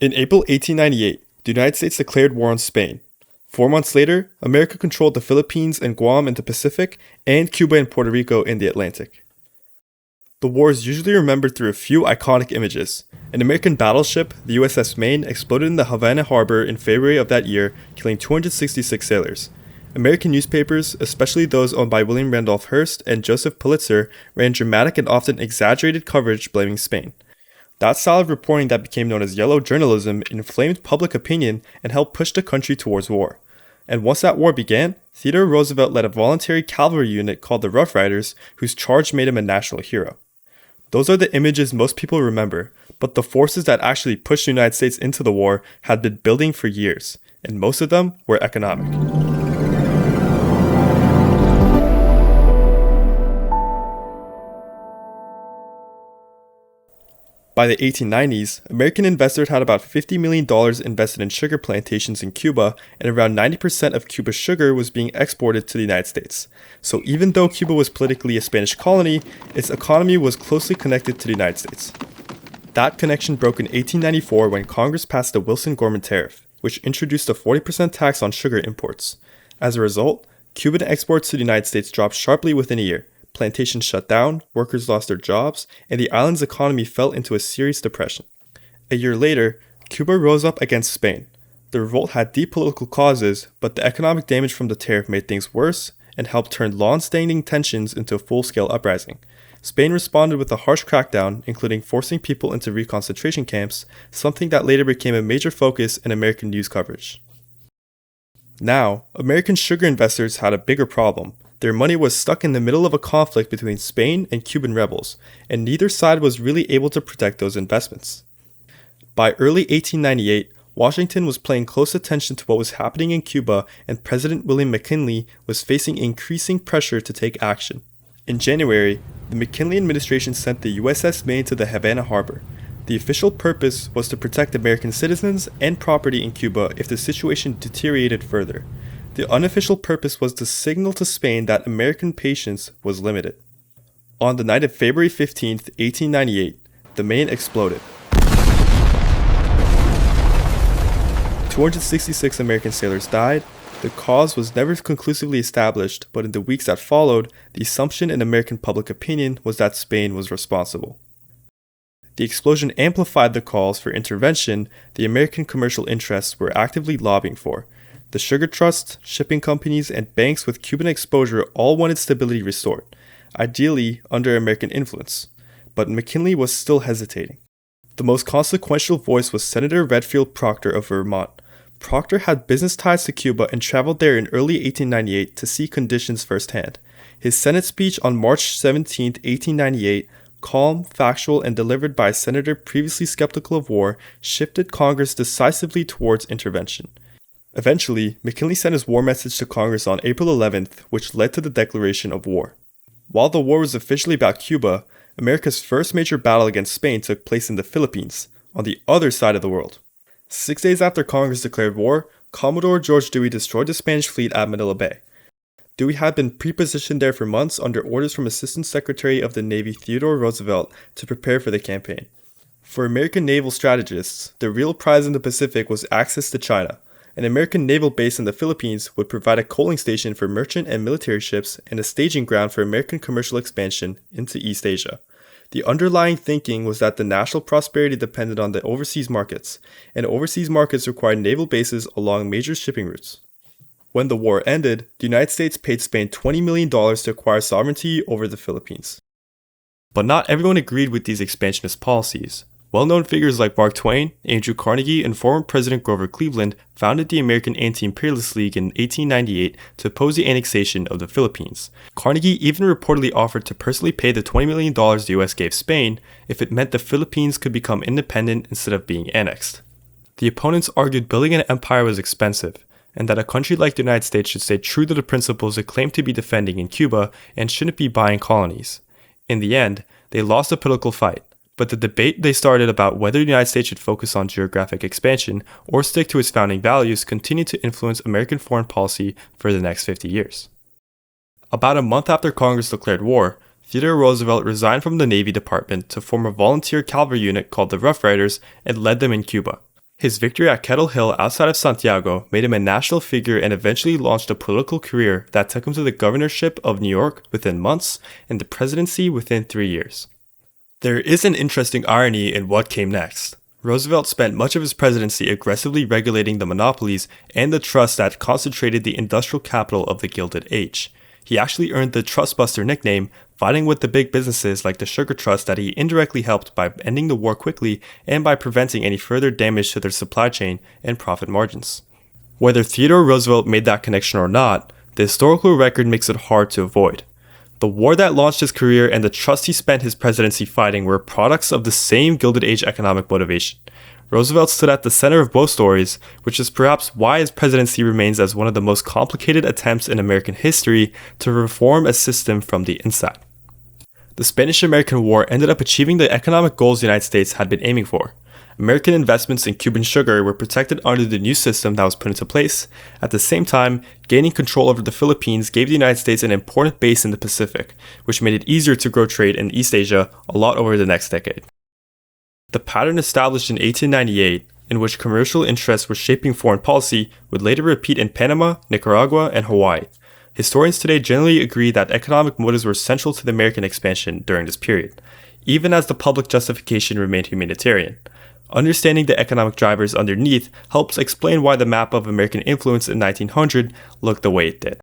In April 1898, the United States declared war on Spain. 4 months later, America controlled the Philippines and Guam in the Pacific and Cuba and Puerto Rico in the Atlantic. The war is usually remembered through a few iconic images. An American battleship, the USS Maine, exploded in the Havana harbor in February of that year, killing 266 sailors. American newspapers, especially those owned by William Randolph Hearst and Joseph Pulitzer, ran dramatic and often exaggerated coverage blaming Spain. That style of reporting that became known as yellow journalism inflamed public opinion and helped push the country towards war. And once that war began, Theodore Roosevelt led a voluntary cavalry unit called the Rough Riders, whose charge made him a national hero. Those are the images most people remember, but the forces that actually pushed the United States into the war had been building for years, and most of them were economic. By the 1890s, American investors had about $50 million invested in sugar plantations in Cuba, and around 90% of Cuba's sugar was being exported to the United States. So even though Cuba was politically a Spanish colony, its economy was closely connected to the United States. That connection broke in 1894 when Congress passed the Wilson-Gorman Tariff, which introduced a 40% tax on sugar imports. As a result, Cuban exports to the United States dropped sharply within a year. Plantations shut down, workers lost their jobs, and the island's economy fell into a serious depression. A year later, Cuba rose up against Spain. The revolt had deep political causes, but the economic damage from the tariff made things worse and helped turn long-standing tensions into a full-scale uprising. Spain responded with a harsh crackdown, including forcing people into reconcentration camps, something that later became a major focus in American news coverage. Now, American sugar investors had a bigger problem. Their money was stuck in the middle of a conflict between Spain and Cuban rebels, and neither side was really able to protect those investments. By early 1898, Washington was paying close attention to what was happening in Cuba, and President William McKinley was facing increasing pressure to take action. In January, the McKinley administration sent the USS Maine to the Havana harbor. The official purpose was to protect American citizens and property in Cuba if the situation deteriorated further. The unofficial purpose was to signal to Spain that American patience was limited. On the night of February 15, 1898, the Maine exploded. 266 American sailors died. The cause was never conclusively established, but in the weeks that followed, the assumption in American public opinion was that Spain was responsible. The explosion amplified the calls for intervention the American commercial interests were actively lobbying for. The sugar trusts, shipping companies, and banks with Cuban exposure all wanted stability restored, ideally under American influence, but McKinley was still hesitating. The most consequential voice was Senator Redfield Proctor of Vermont. Proctor had business ties to Cuba and traveled there in early 1898 to see conditions firsthand. His Senate speech on March 17, 1898, calm, factual, and delivered by a senator previously skeptical of war, shifted Congress decisively towards intervention. Eventually, McKinley sent his war message to Congress on April 11th, which led to the declaration of war. While the war was officially about Cuba, America's first major battle against Spain took place in the Philippines, on the other side of the world. 6 days after Congress declared war, Commodore George Dewey destroyed the Spanish fleet at Manila Bay. Dewey had been pre-positioned there for months under orders from Assistant Secretary of the Navy Theodore Roosevelt to prepare for the campaign. For American naval strategists, the real prize in the Pacific was access to China. An American naval base in the Philippines would provide a coaling station for merchant and military ships and a staging ground for American commercial expansion into East Asia. The underlying thinking was that the national prosperity depended on the overseas markets, and overseas markets required naval bases along major shipping routes. When the war ended, the United States paid Spain $20 million to acquire sovereignty over the Philippines. But not everyone agreed with these expansionist policies. Well-known figures like Mark Twain, Andrew Carnegie, and former President Grover Cleveland founded the American Anti-Imperialist League in 1898 to oppose the annexation of the Philippines. Carnegie even reportedly offered to personally pay the $20 million the US gave Spain if it meant the Philippines could become independent instead of being annexed. The opponents argued building an empire was expensive, and that a country like the United States should stay true to the principles it claimed to be defending in Cuba and shouldn't be buying colonies. In the end, they lost the political fight. But the debate they started about whether the United States should focus on geographic expansion or stick to its founding values continued to influence American foreign policy for the next 50 years. About a month after Congress declared war, Theodore Roosevelt resigned from the Navy Department to form a volunteer cavalry unit called the Rough Riders and led them in Cuba. His victory at Kettle Hill outside of Santiago made him a national figure and eventually launched a political career that took him to the governorship of New York within months and the presidency within 3 years. There is an interesting irony in what came next. Roosevelt spent much of his presidency aggressively regulating the monopolies and the trusts that concentrated the industrial capital of the Gilded Age. He actually earned the Trustbuster nickname, fighting with the big businesses like the Sugar Trust that he indirectly helped by ending the war quickly and by preventing any further damage to their supply chain and profit margins. Whether Theodore Roosevelt made that connection or not, the historical record makes it hard to avoid. The war that launched his career and the trust he spent his presidency fighting were products of the same Gilded Age economic motivation. Roosevelt stood at the center of both stories, which is perhaps why his presidency remains as one of the most complicated attempts in American history to reform a system from the inside. The Spanish-American War ended up achieving the economic goals the United States had been aiming for. American investments in Cuban sugar were protected under the new system that was put into place. At the same time, gaining control over the Philippines gave the United States an important base in the Pacific, which made it easier to grow trade in East Asia a lot over the next decade. The pattern established in 1898, in which commercial interests were shaping foreign policy, would later repeat in Panama, Nicaragua, and Hawaii. Historians today generally agree that economic motives were central to the American expansion during this period, even as the public justification remained humanitarian. Understanding the economic drivers underneath helps explain why the map of American influence in 1900 looked the way it did.